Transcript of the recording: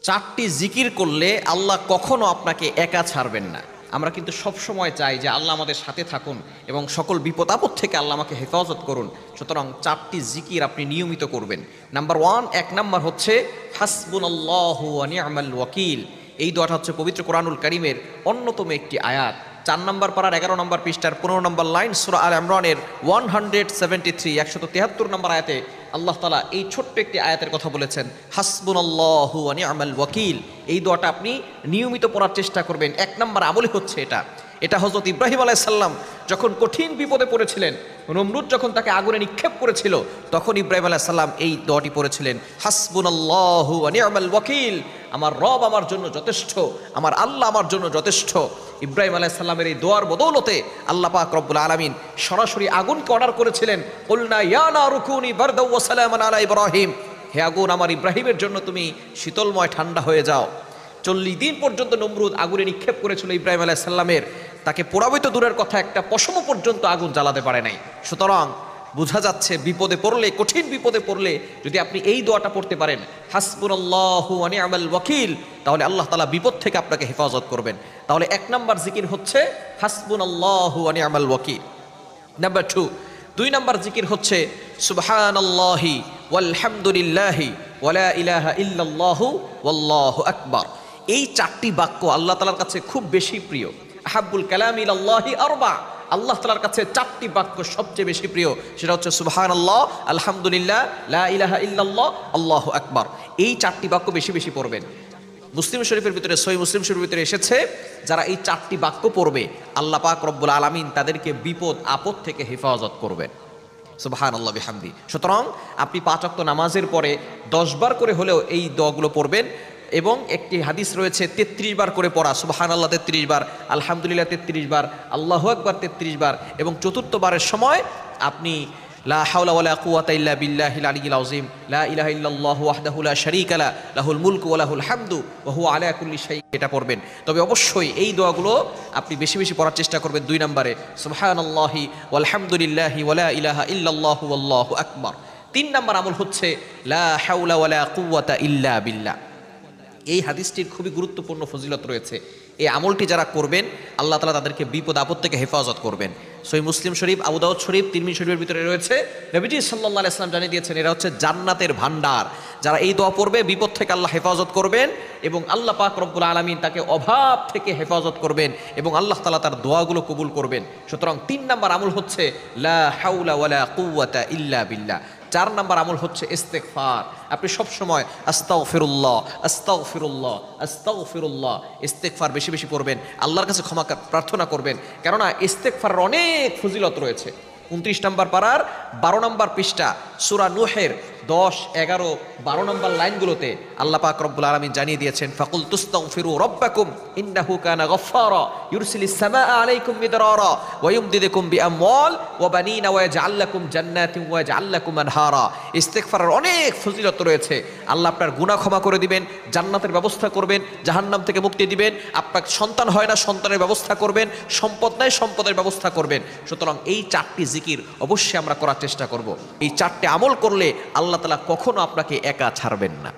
চারটি জিকির করলে আল্লাহ কখনো আপনাকে একা ছাড়বেন না। আমরা কিন্তু সব সময় চাই যে আল্লাহ আমাদের সাথে থাকুন এবং সকল বিপদ আপদ থেকে আল্লাহ আমাকে হেফাজত করুন। সুতরাং চারটি জিকির আপনি নিয়মিত করবেন। নাম্বার ওয়ান, এক নাম্বার হচ্ছে হাসবুনাল্লাহু ওয়া নি'মাল ওয়াকিল। এই দোয়াটা হচ্ছে পবিত্র কোরআনুল কারীমের অন্যতম একটি আয়াত। 4 নম্বর পারার 11 নম্বর পৃষ্ঠার 15 নম্বর লাইন সূরা আল ইমরানের 173 নম্বর আয়াতে আল্লাহ তাআলা এই ছোট্ট একটি আয়াতের কথা বলেছেন, হাসবুনাল্লাহু ওয়া নি'মাল ওয়াকিল। এই দোয়াটা আপনি নিয়মিত পড়ার চেষ্টা করবেন। এক নম্বর আমলই হচ্ছে এটা হযরত ইব্রাহিম আলাইহিস সালাম যখন কঠিন বিপদে পড়েছিলেন, নমরুদ যখন তাকে আগুনে নিক্ষেপ করেছিল, তখন ইব্রাহিম আলাইহিস সালাম এই দোয়াটি পড়েছিলেন, হাসবুনাল্লাহু ওয়া নি'মাল ওয়াকিল। আমার রব আমার জন্য যথেষ্ট, আমার আল্লাহ আমার জন্য যথেষ্ট। ইব্রাহিম আলাইহিস সালামের এই দোয়ার বদৌলতে আল্লাহ পাক রব্বুল আলামিন সরাসরি আগুনকে অর্ডার করেছিলেন, কুলনা ইয়া নারু কুনি বারদাও ওয়া সালামান আলা ইব্রাহিম। হে আগুন, আমার ইব্রাহিমের জন্য তুমি শীতলময় ঠান্ডা হয়ে যাও। 40 দিন পর্যন্ত নমরুদ আগুনে নিক্ষেপ করেছিল ইব্রাহিম আলাইহিস সালামের, তাকে পোড়াবে তো দূরের কথা, একটা পশম পর্যন্ত আগুন জ্বালাতে পারে নাই। সুতরাং বোঝা যাচ্ছে বিপদে পড়লে, কঠিন বিপদে পড়লে যদি আপনি এই দোয়াটা পড়তে পারেন, হাসবুনাল্লাহু ওয়া নি'মাল ওয়াকিল, তাহলে আল্লাহ তাআলা বিপদ থেকে আপনাকে হেফাজত করবেন। তাহলে এক নাম্বার জিকির হচ্ছে হাসবুনাল্লাহু ওয়া নি'মাল ওয়াকিল। নাম্বার 2 নাম্বার জিকির হচ্ছে সুবহানাল্লাহি ওয়াল হামদুলিল্লাহি ওয়া লা ইলাহা ইল্লাল্লাহু ওয়াল্লাহু আকবার। এই চারটি বাক্য আল্লাহ তাআলার কাছে খুব বেশি প্রিয়। আহাব্বুল কালামি ইলাল্লাহি আরবা। আল্লাহ তাআলার কাছে চারটি বাক্য সবচেয়ে বেশি প্রিয়, সেটা হচ্ছে সুবহানাল্লাহ, আলহামদুলিল্লাহ, লা ইলাহা ইল্লাল্লাহ, আল্লাহু আকবার। এই চারটি বাক্য বেশি বেশি পড়বেন। মুসলিম শরীফের ভিতরে, সহিহ মুসলিম শরীফের ভিতরে এসেছে, যারা এই চারটি বাক্য পড়বে আল্লাহ পাক রব্বুল আলামিন তাদেরকে বিপদ আপদ থেকে হেফাজত করবেন। সুবহানাল্লাহ বিহামদি। সুতরাং আপনি 5 ওয়াক্ত নামাজের পরে 10 বার করে হলেও এই দোয়াগুলো পড়বেন। এবং একটি হাদিস রয়েছে 33 বার করে পড়া, সুবহানাল্লাহ 33 বার, আলহামদুলিল্লাহ 33 বার, আল্লাহু আকবার 33 বার, এবং চতুর্থ বারের সময় আপনি লা হাওলা ওয়ালা কুওয়াতা ইল্লা বিল্লাহিল আলিয়্যিল আযীম, লা ইলাহা ইল্লাল্লাহু ওয়াহদাহু লা শারীকা লা, লাহুল মুলকু ওয়া লাহুল হামদু ওয়া হুয়া আলা কুল্লি শাইইন, এটা পড়বেন। তবে অবশ্যই এই দোয়াগুলো আপনি বেশি বেশি পড়ার চেষ্টা করবেন। 2 নম্বরে সুবহানাল্লাহি ওয়াল হামদুলিল্লাহি ওয়া লা ইলাহা ইল্লাল্লাহু ওয়াল্লাহু আকবার। 3 নম্বর আমল হচ্ছে লা হাওলা ওয়ালা কুওয়াতা ইল্লা বিল্লাহ। এই হাদিসটির খুবই গুরুত্বপূর্ণ ফজিলত রয়েছে। এই আমলটি যারা করবেন আল্লাহ তাআলা তাদেরকে বিপদ আপদ থেকে হেফাজত করবেন। সহিহ মুসলিম শরীফ, আবু দাউদ শরীফ, তিরমিজি শরীফের ভিতরে রয়েছে। নবীজি সাল্লাল্লাহু আলাইহি ওয়াসাল্লাম জানিয়ে দিয়েছেন, এরা হচ্ছে জান্নাতের ভান্ডার। যারা এই দোয়া পড়বে বিপদ থেকে আল্লাহ হেফাজত করবেন এবং আল্লাহ পাক রব্বুল আলামিন তাকে অভাব থেকে হেফাজত করবেন এবং আল্লাহ তাআলা তার দোয়াগুলো কবুল করবেন। সুতরাং 3 নম্বর আমল হচ্ছে লা হাওলা ওয়ালা কুওয়াতা ইল্লা বিল্লাহ। 4 নম্বর আমল হচ্ছে ইস্তেগফার। আপনি সব সময় আস্তাগফিরুল্লাহ, আস্তাগফিরুল্লাহ, আস্তাগফিরুল্লাহ, ইস্তেগফার বেশি বেশি করবেন, আল্লাহর কাছে ক্ষমা প্রার্থনা করবেন। কেননা ইস্তেগফারের অনেক ফজিলত রয়েছে। 29 নম্বর পারার 12 নম্বর পৃষ্ঠা সূরা নূহের 10, 11, 12 নম্বর লাইনগুলোতে আল্লাহ পাক রব্বুল আলামিন জানিয়ে দিয়েছেন, ফাকুল তুস্তাগফিরু রাব্বাকুম ইন্নাহু কানা গাফফারা ইউরসিলিস সামাআ আলাইকুম মিদরারা ওয়া ইউমদিদুকুম বিআমওয়াল ওয়া বানিনা ওয়া ইয়াজআল লাকুম জান্নাতিন ওয়া ইয়াজআল লাকুম আনহারা। ইস্তেগফারের অনেক ফজিলত রয়েছে। আল্লাহ আপনার গুনাহ ক্ষমা করে দিবেন, জান্নাতের ব্যবস্থা করবেন, জাহান্নাম থেকে মুক্তি দিবেন, আপনার সন্তান হয় না সন্তানের ব্যবস্থা করবেন, সম্পদ নাই সম্পদের ব্যবস্থা করবেন। সুতরাং এই 4টি জিকির অবশ্যই আমরা করার চেষ্টা করব। এই 4টে আমল করলে আল্লাহ তাআলা কখনো আপনাকে একা ছাড়বেন না।